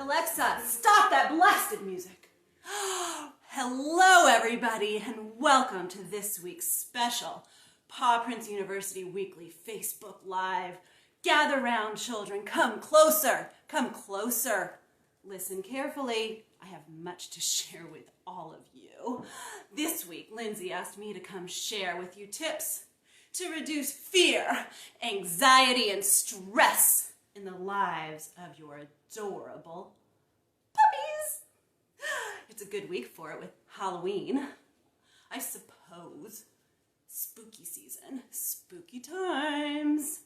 Alexa, stop that blasted music. Hello, everybody, and welcome to this week's special Paw Prints University Weekly Facebook Live. Gather round, children. Come closer. Come closer. Listen carefully. I have much to share with all of you. This week, Lindsay asked me to come share with you tips to reduce fear, anxiety, and stress in the lives of your adorable puppies. It's a good week for it with Halloween. I suppose. Spooky season, spooky times.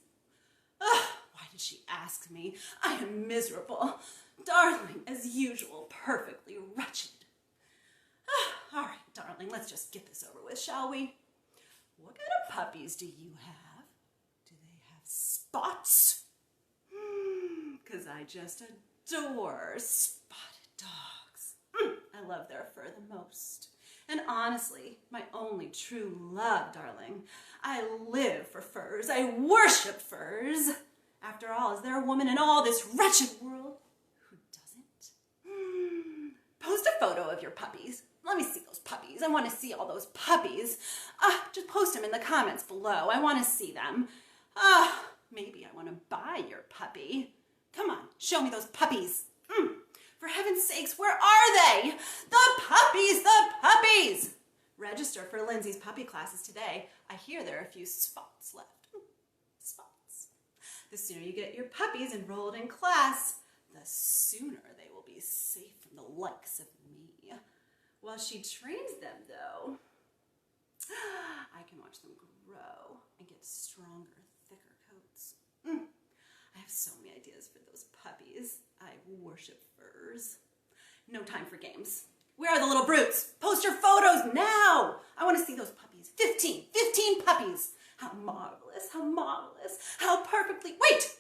Why did she ask me? I am miserable. Darling, as usual, perfectly wretched. All right, darling, let's just get this over with, shall we? What kind of puppies do you have? Do they have spots? Because I just adore spotted dogs. I love their fur the most. And honestly, my only true love, darling. I live for furs. I worship furs. After all, is there a woman in all this wretched world who doesn't? Post a photo of your puppies. Let me see those puppies. I want to see all those puppies. Just post them in the comments below. I want to see them. Maybe I want to buy your puppy. Come on, show me those puppies. For heaven's sakes, where are they? The puppies, the puppies! Register for Lindsay's puppy classes today. I hear there are a few spots left. Spots. The sooner you get your puppies enrolled in class, the sooner they will be safe from the likes of me. While she trains them, though, I can watch them grow and get stronger, thicker coats. I have so many ideas for those puppies. I worship furs. No time for games. Where are the little brutes? Post your photos now! I want to see those puppies. 15 puppies! How marvelous, how perfectly... Wait!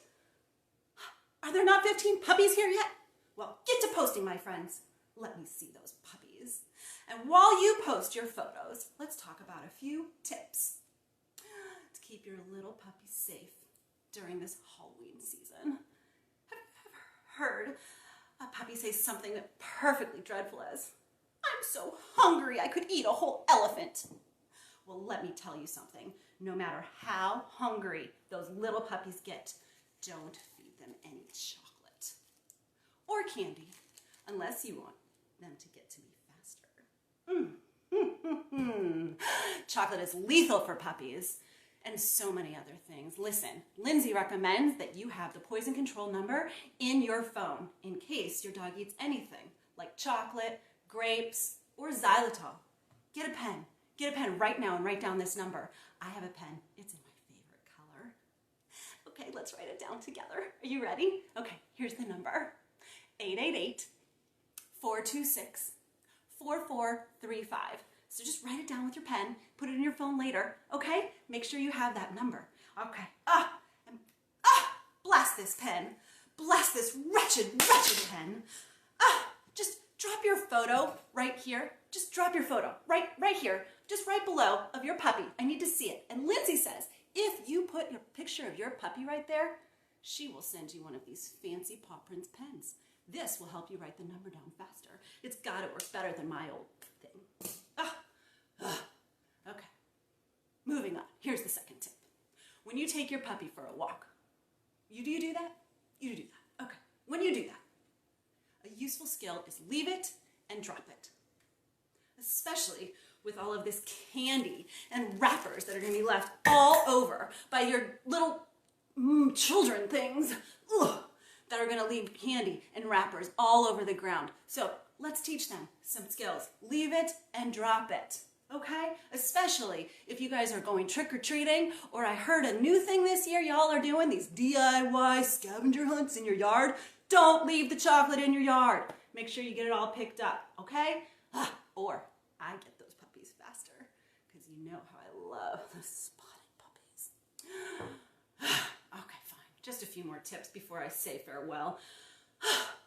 Are there not 15 puppies here yet? Well, get to posting, my friends. Let me see those puppies. And while you post your photos, let's talk about a few tips to keep your little puppies safe during this Halloween season. Have you ever heard a puppy say something perfectly dreadful as, "I'm so hungry I could eat a whole elephant"? Well, let me tell you something. No matter how hungry those little puppies get, don't feed them any chocolate or candy unless you want them to get to me faster. Chocolate is lethal for puppies. And so many other things. Listen, Lindsay recommends that you have the poison control number in your phone in case your dog eats anything like chocolate, grapes, or xylitol. Get a pen. Get a pen right now and write down this number. I have a pen. It's in my favorite color. Okay, let's write it down together. Are you ready? Okay, here's the number. 888-426-4435. So just write it down with your pen, put it in your phone later, okay? Make sure you have that number, okay? Blast this pen. Blast this wretched pen. Just drop your photo right here. Just drop your photo right here, just right below of your puppy. I need to see it. And Lindsay says, if you put your picture of your puppy right there, she will send you one of these fancy Paw Prints pens. This will help you write the number down faster. It's gotta work better than my old thing. Okay, moving on. Here's the second tip. When you take your puppy for a walk, do you do that? You do that. Okay, when you do that, a useful skill is leave it and drop it. Especially with all of this candy and wrappers that are gonna be left all over by your little children things that are gonna leave candy and wrappers all over the ground. So let's teach them some skills. Leave it and drop it. Okay? Especially if you guys are going trick-or-treating, or I heard a new thing this year y'all are doing, these DIY scavenger hunts in your yard. Don't leave the chocolate in your yard. Make sure you get it all picked up, okay? Or I get those puppies faster, because you know how I love the spotted puppies. Okay, fine. Just a few more tips before I say farewell.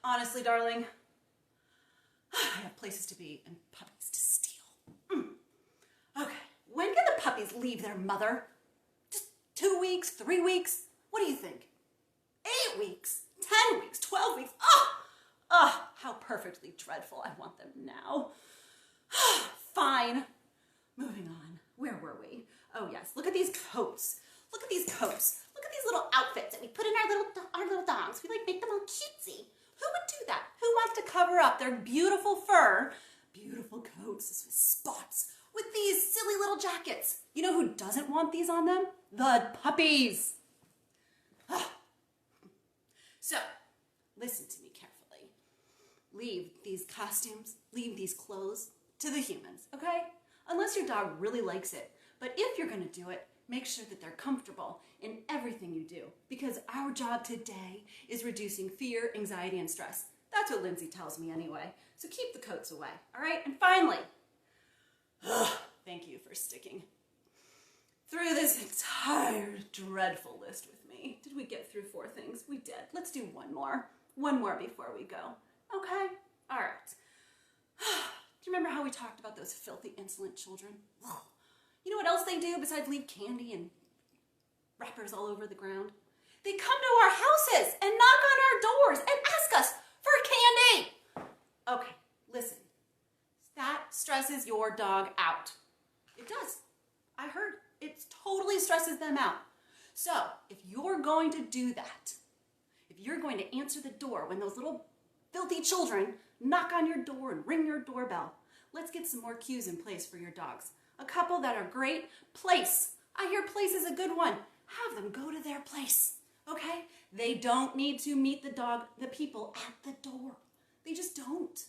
Honestly, darling, I have places to be and puppies to steal. Okay, when can the puppies leave their mother? Just 2 weeks, 3 weeks? What do you think? 8 weeks, 10 weeks, 12 weeks? Ugh, how perfectly dreadful. I want them now. Fine. Moving on. Where were we? Oh yes, look at these coats. Look at these coats. Look at these little outfits that we put in our little dogs. We like make them all cutesy. Who would do that? Who wants to cover up their beautiful fur, beautiful coats with spots, with these silly little jackets? You know who doesn't want these on them? The puppies. So, listen to me carefully. Leave these costumes, leave these clothes to the humans, okay? Unless your dog really likes it. But if you're gonna do it, make sure that they're comfortable in everything you do, because our job today is reducing fear, anxiety, and stress. That's what Lindsay tells me anyway. So keep the coats away, all right? And finally, thank you for sticking through this entire dreadful list with me. Did we get through 4 things? We did. Let's do one more. One more before we go. Okay? All right. Do you remember how we talked about those filthy, insolent children? You know what else they do besides leave candy and wrappers all over the ground? They come to our houses and knock on our doors and ask us for candy. Okay, listen. That stresses your dog out. It does. I heard. It totally stresses them out. So, if you're going to do that, if you're going to answer the door when those little filthy children knock on your door and ring your doorbell, let's get some more cues in place for your dogs. A couple that are great. Place. I hear place is a good one. Have them go to their place, okay? They don't need to meet the people at the door. They just don't.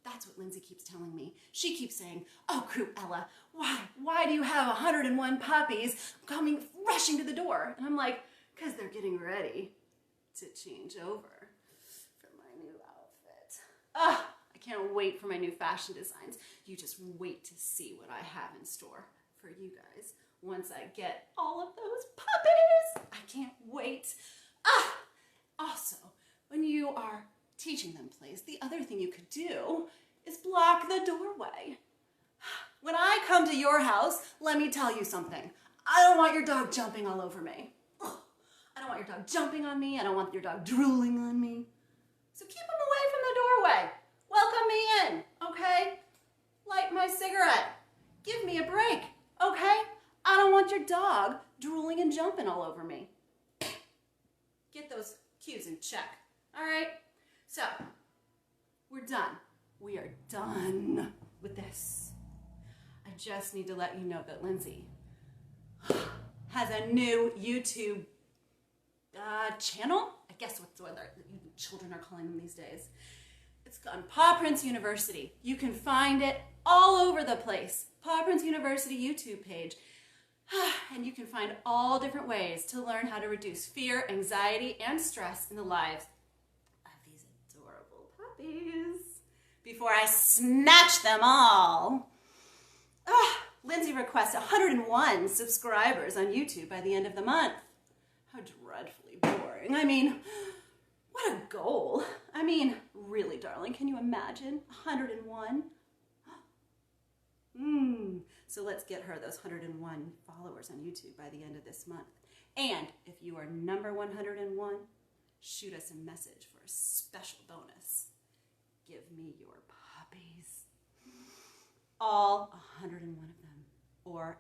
That's what Lindsay keeps telling me. She keeps saying, oh, Cruella, why do you have 101 puppies rushing to the door? And I'm like, because they're getting ready to change over for my new outfit. I can't wait for my new fashion designs. You just wait to see what I have in store for you guys once I get all of those puppies. I can't wait. Also, when you are teaching them place, the other thing you could do is block the doorway. When I come to your house, let me tell you something. I don't want your dog jumping all over me. I don't want your dog jumping on me. I don't want your dog drooling on me. So keep him away from the doorway. Welcome me in, okay? Light my cigarette. Give me a break, okay? I don't want your dog drooling and jumping all over me. Get those cues in check, all right? So, we're done. We are done with this. I just need to let you know that Lindsay has a new YouTube channel. I guess what's what children are calling them these days. It's on Paw Prints University. You can find it all over the place. Paw Prints University YouTube page. And you can find all different ways to learn how to reduce fear, anxiety, and stress in the lives of these adorable puppies before I snatch them all. Lindsay requests 101 subscribers on YouTube by the end of the month. How dreadfully boring. I mean, what a goal. I mean, really, darling, can you imagine 101? So let's get her those 101 followers on YouTube by the end of this month. And if you are number 101, shoot us a message for a special bonus. Give me your puppies. All 101 of them, or